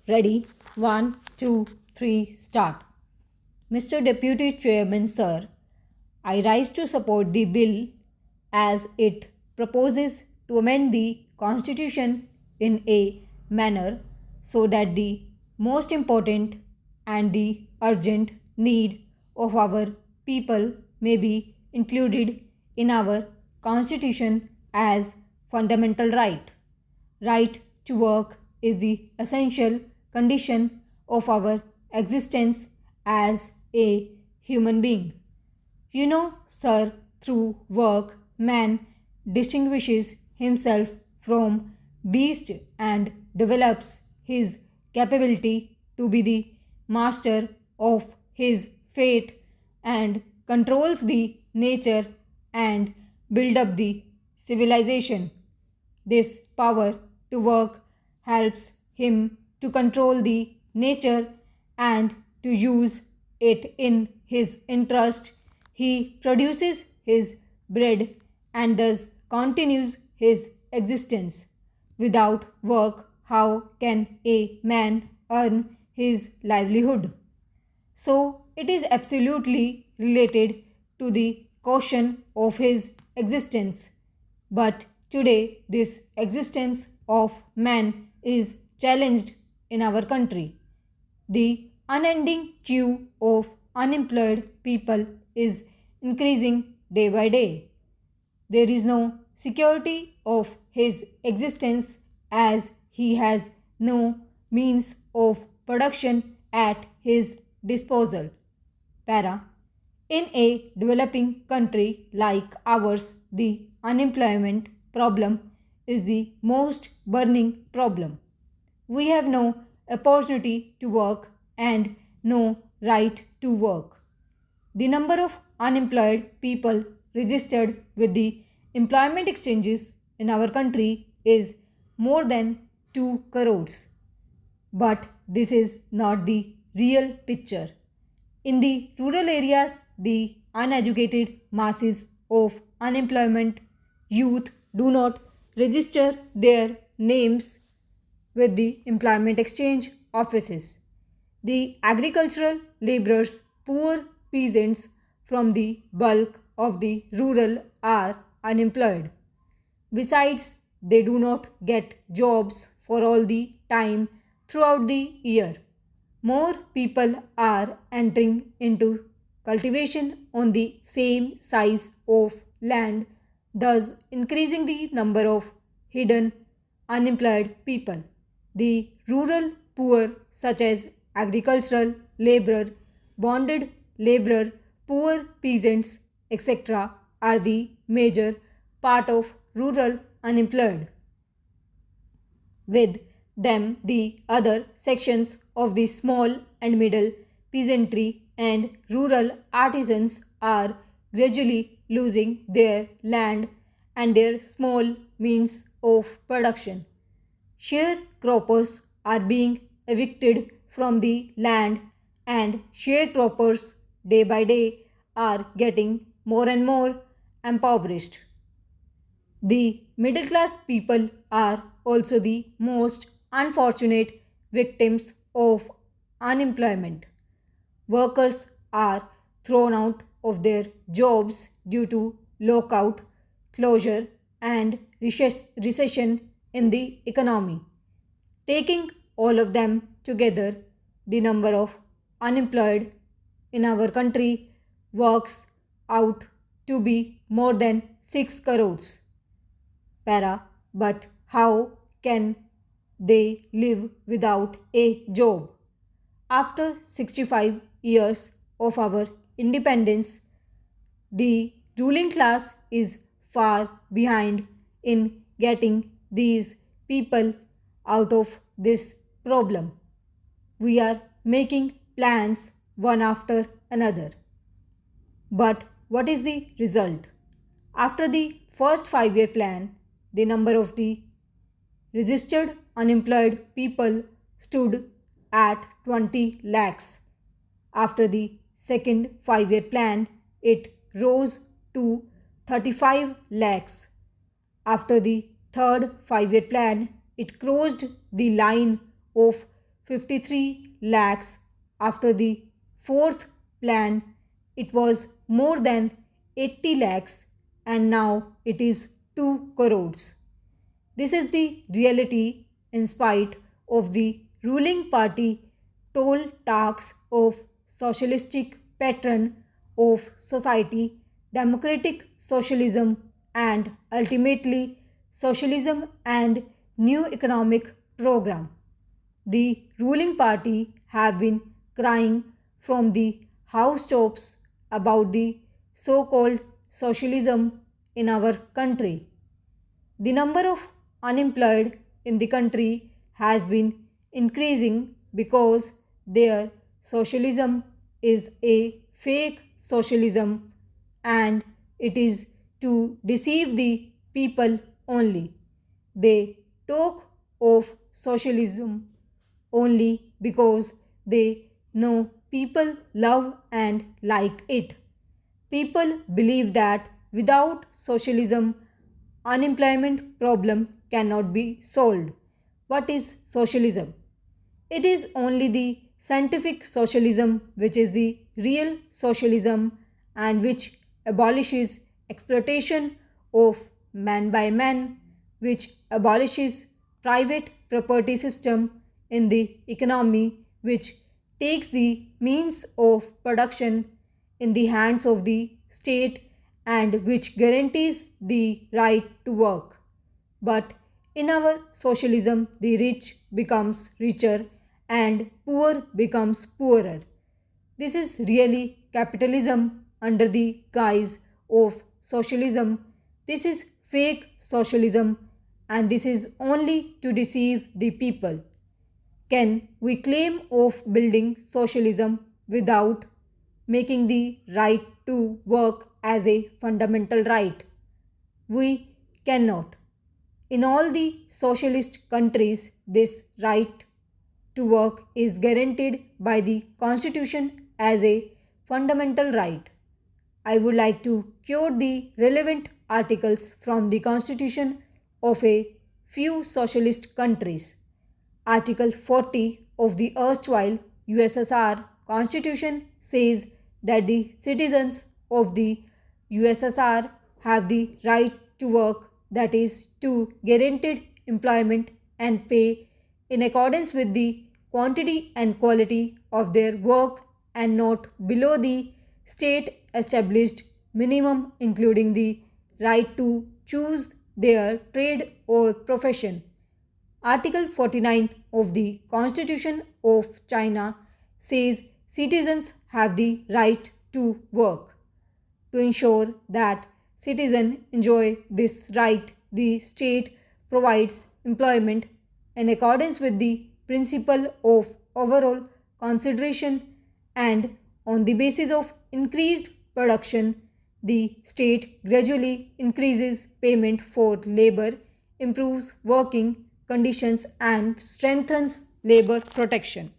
Ready? One, two, three, start. Mr. Deputy Chairman, sir, I rise to support the bill as it proposes to amend the Constitution in a manner so that the most important and the urgent need of our people may be included in our Constitution as fundamental right. Right to work is the essential condition of our existence as a human being. You know, sir, through work, man distinguishes himself from beast and develops his capability to be the master of his fate and controls the nature and build up the civilization. This power to work helps him to control the nature and to use it in his interest. He produces his bread and thus continues his existence. Without work, how can a man earn his livelihood? So it is absolutely related to the caution of his existence. But today, this existence of man is challenged in our country. The unending queue of unemployed people is increasing day by day. There is no security of his existence as he has no means of production at his disposal. Para. In a developing country like ours, the unemployment problem is the most burning problem. We have no opportunity to work and no right to work. The number of unemployed people registered with the employment exchanges in our country is more than 2 crores. But this is not the real picture. In the rural areas, the uneducated masses of unemployment youth do not register their names with the employment exchange offices. The agricultural laborers, poor peasants from the bulk of the rural are unemployed. Besides, they do not get jobs for all the time throughout the year. More people are entering into cultivation on the same size of land, thus increasing the number of hidden unemployed people. The rural poor, such as agricultural laborer, bonded laborer, poor peasants, etc., are the major part of rural unemployed. With them, the other sections of the small and middle peasantry and rural artisans are gradually losing their land and their small means of production. Sharecroppers are being evicted from the land, and sharecroppers day by day are getting more and more impoverished. The middle class people are also the most unfortunate victims of unemployment. Workers are thrown out of their jobs due to lockout, closure, and recession in the economy. Taking all of them together, the number of unemployed in our country works out to be more than 6 crores. Para, but how can they live without a job? After 65 years of our independence, the ruling class is far behind in getting these people out of this problem. We are making plans one after another. But what is the result? After the first 5-year plan, the number of the registered unemployed people stood at 20 lakhs. After the second 5-year plan, it rose to 35 lakhs. After the third 5-year plan, it crossed the line of 53 lakhs. After the fourth plan, it was more than 80 lakhs, and now it is 2 crores. This is the reality in spite of the ruling party toll talks of socialistic pattern of society, democratic socialism, and ultimately socialism and new economic program. The ruling party have been crying from the housetops about the so-called socialism in our country. The number of unemployed in the country has been increasing because their socialism is a fake socialism and it is to deceive the people only. They talk of socialism only because they know people love and like it. People believe that without socialism, unemployment problem cannot be solved. What is socialism? It is only the scientific socialism which is the real socialism and which abolishes exploitation of man by man, which abolishes private property system in the economy, which takes the means of production in the hands of the state and which guarantees the right to work. But in our socialism, the rich becomes richer and poor becomes poorer. This is really capitalism under the guise of socialism. This is fake socialism and this is only to deceive the people. Can we claim of building socialism without making the right to work as a fundamental right? We cannot. In all the socialist countries, this right to work is guaranteed by the constitution as a fundamental right. I would like to quote the relevant articles from the constitution of a few socialist countries. Article 40 of the erstwhile USSR Constitution says that the citizens of the USSR have the right to work, that is, to guaranteed employment and pay in accordance with the quantity and quality of their work and not below the state established minimum, including the right to choose their trade or profession. Article 49 of the Constitution of China says citizens have the right to work. To ensure that citizens enjoy this right, the state provides employment in accordance with the principle of overall consideration and on the basis of increased production, the state gradually increases payment for labor, improves working conditions and strengthens labor protection.